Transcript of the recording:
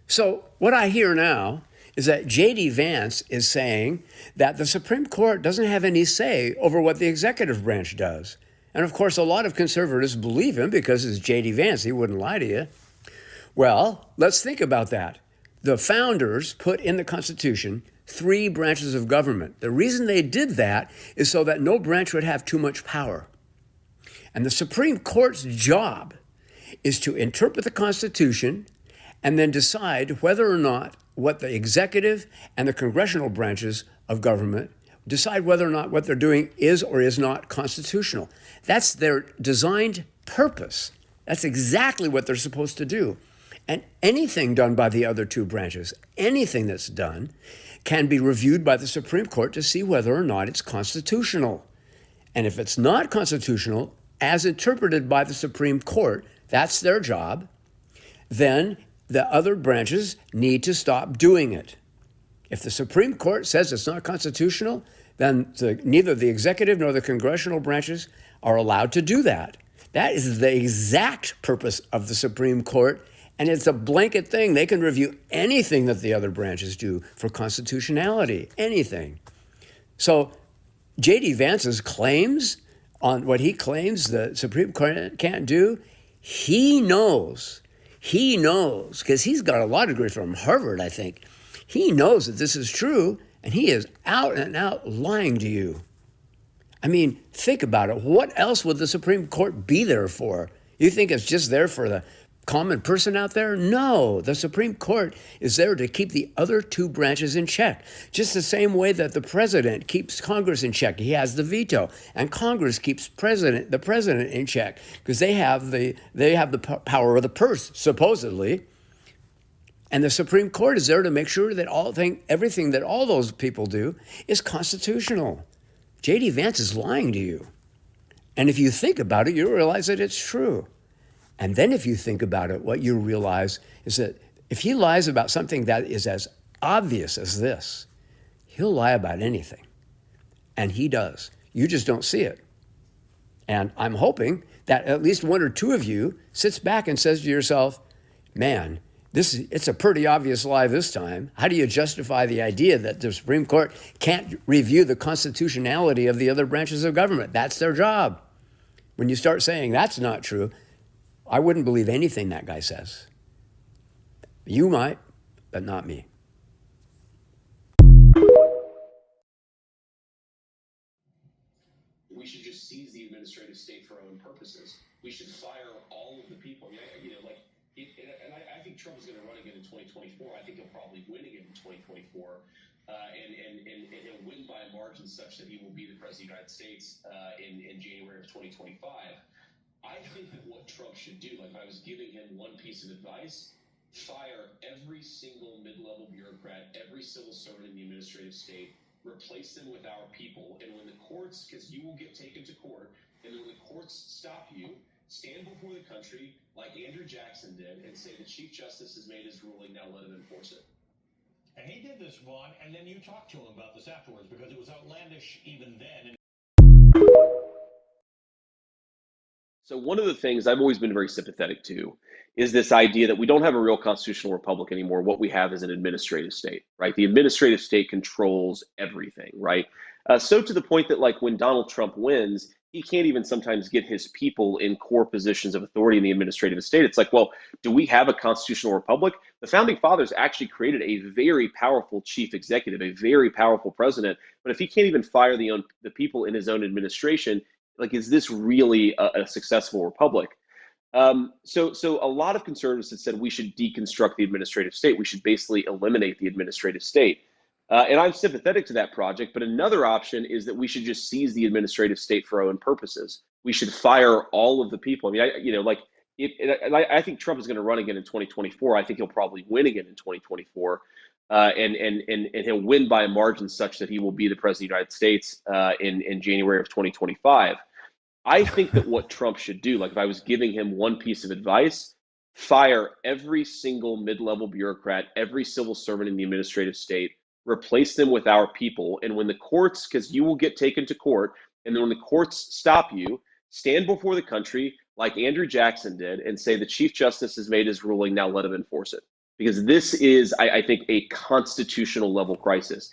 So what I hear now is that J.D. Vance is saying that the Supreme Court doesn't have any say over what the executive branch does. And of course, a lot of conservatives believe him because it's J.D. Vance. He wouldn't lie to you. Well, let's think about that. The founders put in the Constitution three branches of government. The reason they did that is so that no branch would have too much power. And the Supreme Court's job is to interpret the Constitution and then decide whether or not what the executive and the congressional branches of government decide whether or not what they're doing is or is not constitutional. That's their designed purpose. That's exactly what they're supposed to do. And anything done by the other two branches, anything that's done, can be reviewed by the Supreme Court to see whether or not it's constitutional. And if it's not constitutional, as interpreted by the Supreme Court, that's their job, then the other branches need to stop doing it. If the Supreme Court says it's not constitutional, then neither the executive nor the congressional branches are allowed to do that. That is the exact purpose of the Supreme Court, and it's a blanket thing. They can review anything that the other branches do for constitutionality, anything. So J.D. Vance's claims on what he claims the Supreme Court can't do, he knows, because he's got a law degree from Harvard, I think. He knows that this is true, and he is out and out lying to you. I mean, think about it. What else would the Supreme Court be there for? You think it's just there for the common person out there? No, the Supreme Court is there to keep the other two branches in check. Just the same way that the president keeps Congress in check. He has the veto, and Congress keeps the president in check because they have the power of the purse, supposedly. And the Supreme Court is there to make sure that everything that all those people do is constitutional. J.D. Vance is lying to you. And if you think about it, you realize that it's true. And then if you think about it, what you realize is that if he lies about something that is as obvious as this, he'll lie about anything. And he does. You just don't see it. And I'm hoping that at least one or two of you sits back and says to yourself, man, it's a pretty obvious lie this time. How do you justify the idea that the Supreme Court can't review the constitutionality of the other branches of government? That's their job. When you start saying that's not true, I wouldn't believe anything that guy says. You might, but not me. We should just seize the administrative state for our own purposes. We should fire all of the people. I think Trump is going to run again in 2024. I think he'll probably win again in 2024. And he'll win by a margin such that he will be the president of the United States in January of 2025. I think that what Trump should do, like if I was giving him one piece of advice, fire every single mid-level bureaucrat, every civil servant in the administrative state, replace them with our people. And when the courts, because you will get taken to court, and then when the courts stop you, stand before the country like Andrew Jackson did and say the Chief Justice has made his ruling, now let him enforce it. And he did this, Ron, and then you talked to him about this afterwards because it was outlandish even then. So one of the things I've always been very sympathetic to is this idea that we don't have a real constitutional republic anymore. What we have is an administrative state, right? The administrative state controls everything, right? So to the point that like when Donald Trump wins, he can't even sometimes get his people in core positions of authority in the administrative state. It's like, well, do we have a constitutional republic? The founding fathers actually created a very powerful chief executive, a very powerful president. But if he can't even fire the people in his own administration, like, is this really a successful republic? So a lot of conservatives have said we should deconstruct the administrative state. We should basically eliminate the administrative state. And I'm sympathetic to that project. But another option is that we should just seize the administrative state for our own purposes. We should fire all of the people. I mean, I think Trump is going to run again in 2024. I think he'll probably win again in 2024. And he'll win by a margin such that he will be the president of the United States in January of 2025. I think that what Trump should do, like if I was giving him one piece of advice, fire every single mid-level bureaucrat, every civil servant in the administrative state, replace them with our people. And when the courts, because you will get taken to court, and then when the courts stop you, stand before the country like Andrew Jackson did and say the Chief Justice has made his ruling, now let him enforce it. because this is, I think, a constitutional level crisis.